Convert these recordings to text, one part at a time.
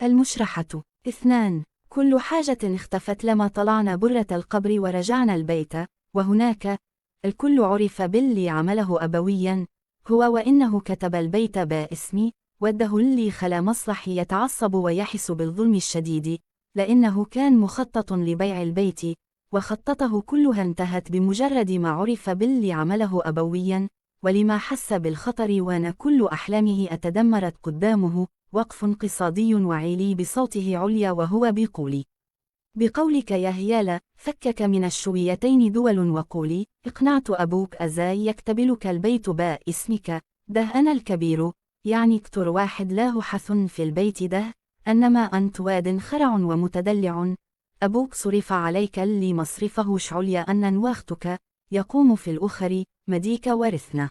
المشرحة 2. كل حاجة اختفت لما طلعنا برة القبر ورجعنا البيت، وهناك الكل عرف باللي عمله أبويا هو، وإنه كتب البيت باسمي، وده اللي خلا مصلحي يتعصب ويحس بالظلم الشديد، لأنه كان مخطط لبيع البيت، وخطته كلها انتهت بمجرد ما عرف باللي عمله أبويا، ولما حس بالخطر وأنا كل أحلامه أتدمرت قدامه. وقف انقصادي وعيلي بصوته عليا وهو بقولك يا هيالا فكك من الشويتين دول وقولي اقنعت أبوك أزاي يكتبلك البيت اسمك، ده أنا الكبير، يعني كتر واحد له حث في البيت ده، أنما أنت واد خرع ومتدلع. أبوك صرف عليك اللي مصرفه شعليا أن نواختك يقوم في الأخر مديك ورثنا.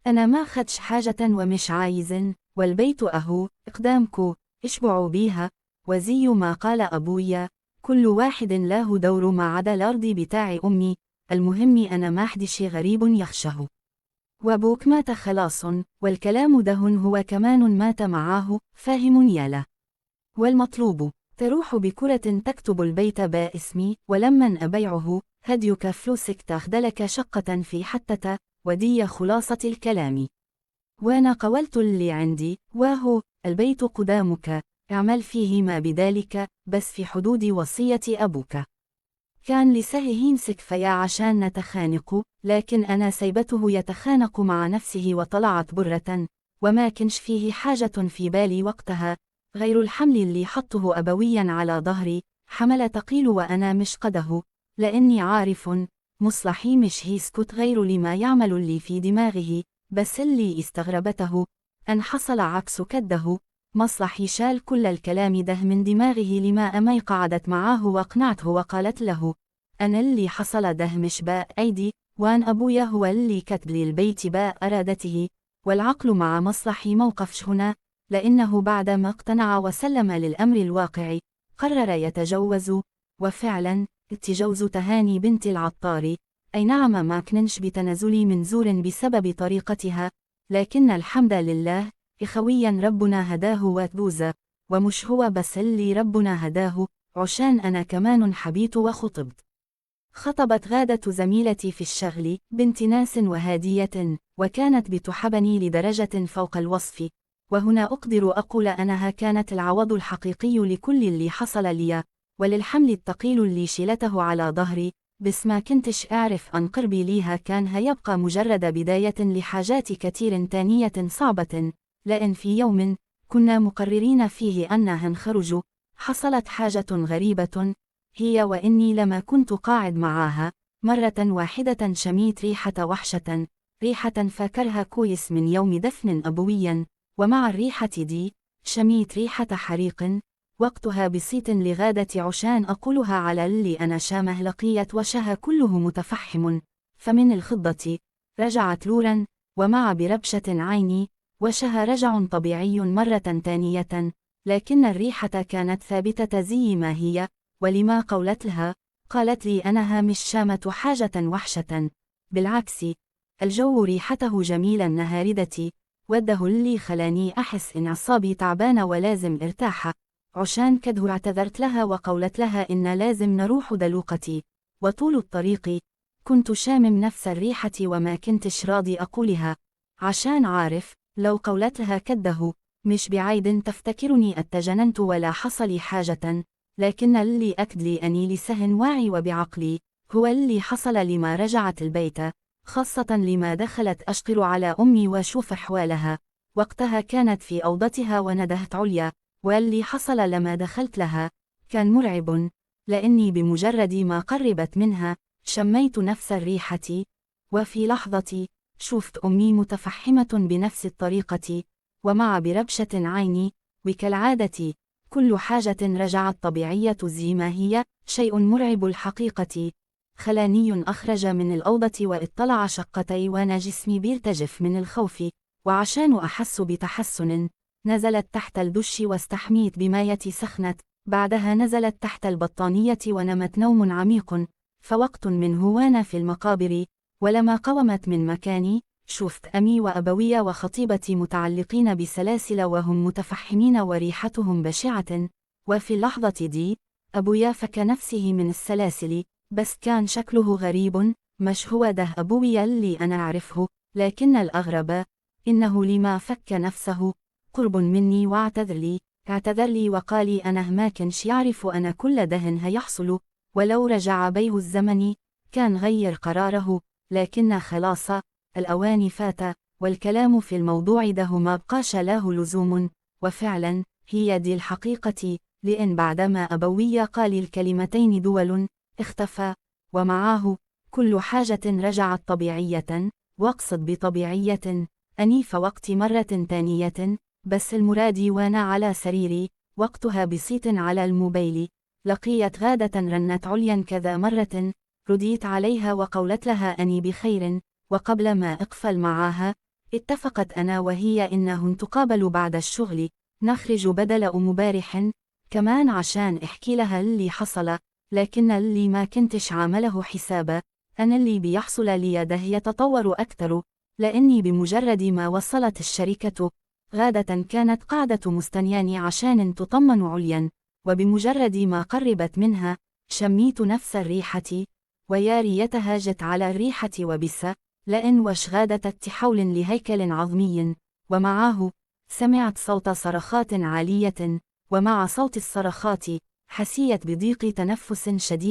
أنا ما خدش حاجة ومش عايزن، والبيت أهو إقدامكو اشبعوا بيها، وزي ما قال أبويا كل واحد له دور ما عدا الأرض بتاع أمي، المهم أنا ما حدش غريب يخشه. وابوك مات خلاص، والكلام دهن هو كمان مات معاه، فاهم يالا؟ والمطلوب تروح بكرة تكتب البيت باسمي، ولمن أبيعه هديك فلوسك تاخدلك شقة في حتة، ودي خلاصة الكلام. وانا قولت اللي عندي واهو البيت قدامك، اعمل فيه ما بذلك، بس في حدود وصية أبوك. كان لسه يمسك فيا عشان نتخانق، لكن أنا سيبته يتخانق مع نفسه وطلعت برة، وما كنش فيه حاجة في بالي وقتها غير الحمل اللي حطه أبويا على ظهري، حمل تقيل وأنا مش قده، لأني عارف مصلحي مش هيسكت غير لما يعمل اللي في دماغه، بس اللي استغربته أن حصل عكس كده. مصلحي شال كل الكلام ده من دماغه لما أمي قعدت معاه وقنعته وقالت له أنا اللي حصل ده مش أيدي، وأن أبويا هو اللي كتب لي البيت أرادته، والعقل مع مصلحي موقفش هنا، لأنه بعد ما اقتنع وسلم للأمر الواقع قرر يتجوز. وفعلا التجوز تهاني بنت العطار، أي نعم ما كننش بتنازلي من زور بسبب طريقتها، لكن الحمد لله إخويا ربنا هداه واتجوز، ومش هو بس اللي ربنا هداه، عشان أنا كمان حبيت وخطبت. خطبت غادة زميلتي في الشغل بنت ناس وهادية، وكانت بتحبني لدرجة فوق الوصف، وهنا أقدر أقول أنها كانت العوض الحقيقي لكل اللي حصل لي، وللحمل الثقيل اللي شلته على ظهري، بس ما كنتش أعرف أن قربي ليها كان هيبقى مجرد بداية لحاجات كتير تانية صعبة، لأن في يوم كنا مقررين فيه أنها نخرج، حصلت حاجة غريبة، هي وإني لما كنت قاعد معاها مرة واحدة شميت ريحة وحشة، ريحة فاكرها كويس من يوم دفن أبويا، ومع الريحة دي شميت ريحة حريق، وقتها بصيت لغادة عشان أقولها على اللي أنا شامه لقيت وشها كله متفحم، فمن الخضة رجعت لورا، ومع بربشة عيني وشها رجع طبيعي مرة تانية، لكن الريحة كانت ثابتة زي ما هي. ولما قولت لها؟ قالت لي أنها مش شامة حاجة وحشة، بالعكس الجو ريحته جميل النهاردة، وده اللي خلاني أحس إن أعصابي تعبانة ولازم ارتاح، عشان كده اعتذرت لها وقولت لها إن لازم نروح دلوقتي، وطول الطريق كنت شامم نفس الريحة وما كنتش راضي أقولها، عشان عارف لو قولت لها كده مش بعيد تفتكرني اتجننت ولا حصل حاجة، لكن اللي أكد لي أني لسه واعي وبعقلي هو اللي حصل لما رجعت البيت، خاصة لما دخلت أشقر على أمي وشوف أحوالها، وقتها كانت في أوضتها وندهت عليا، واللي حصل لما دخلت لها كان مرعب، لأني بمجرد ما قربت منها شميت نفس الريحة، وفي لحظة شفت أمي متفحمة بنفس الطريقة، ومع بربشة عيني، وكالعادة كل حاجة رجعت طبيعية زي ما هي، شيء مرعب الحقيقة. خلاني أخرج من الأوضة واطلع شقتي وأنا جسمي بيرتجف من الخوف، وعشان أحس بتحسن نزلت تحت الدش واستحميت بماية سخنت، بعدها نزلت تحت البطانية ونمت نوم عميق، فوقت منه وأنا في المقابر، ولما قومت من مكاني شفت أمي وأبوي وخطيبتي متعلقين بسلاسل وهم متفحمين وريحتهم بشعة، وفي اللحظة دي أبويا فك نفسه من السلاسل، بس كان شكله غريب، مش هو ده أبويا اللي أنا أعرفه، لكن الأغرب إنه لما فك نفسه قرب مني اعتذر لي وقال لي أنا ما كنش يعرف أنا كل دهن هيحصل، ولو رجع بيه الزمن كان غير قراره، لكن خلاص الأوان فات، والكلام في الموضوع ده ما بقاش له لزوم. وفعلا هي دي الحقيقة، لأن بعدما أبوي قال الكلمتين دول اختفى، ومعاه كل حاجة رجعت طبيعية، واقصد بطبيعية أنيف وقت مرة تانية، بس المرادي وانا على سريري وقتها بصيت على الموبايل، لقيت غادة رنت عليا كذا مرة، رديت عليها وقولت لها أني بخير، وقبل ما أقفل معاها اتفقت أنا وهي إنه نتقابل بعد الشغل نخرج بدل مبارح، كمان عشان احكي لها اللي حصل، لكن اللي ما كنتش عامله حسابه أنا اللي بيحصل لي ده يتطور أكثر، لأني بمجرد ما وصلت الشركة غادة كانت قاعدة مستنياني عشان تطمن عليا، وبمجرد ما قربت منها شميت نفس الريحة، ويا ريتها جت على الريحة وبس، لأن وش غادة تحول لهيكل عظمي، ومعه سمعت صوت صرخات عالية، ومع صوت الصرخات حسيت بضيق تنفس شديد.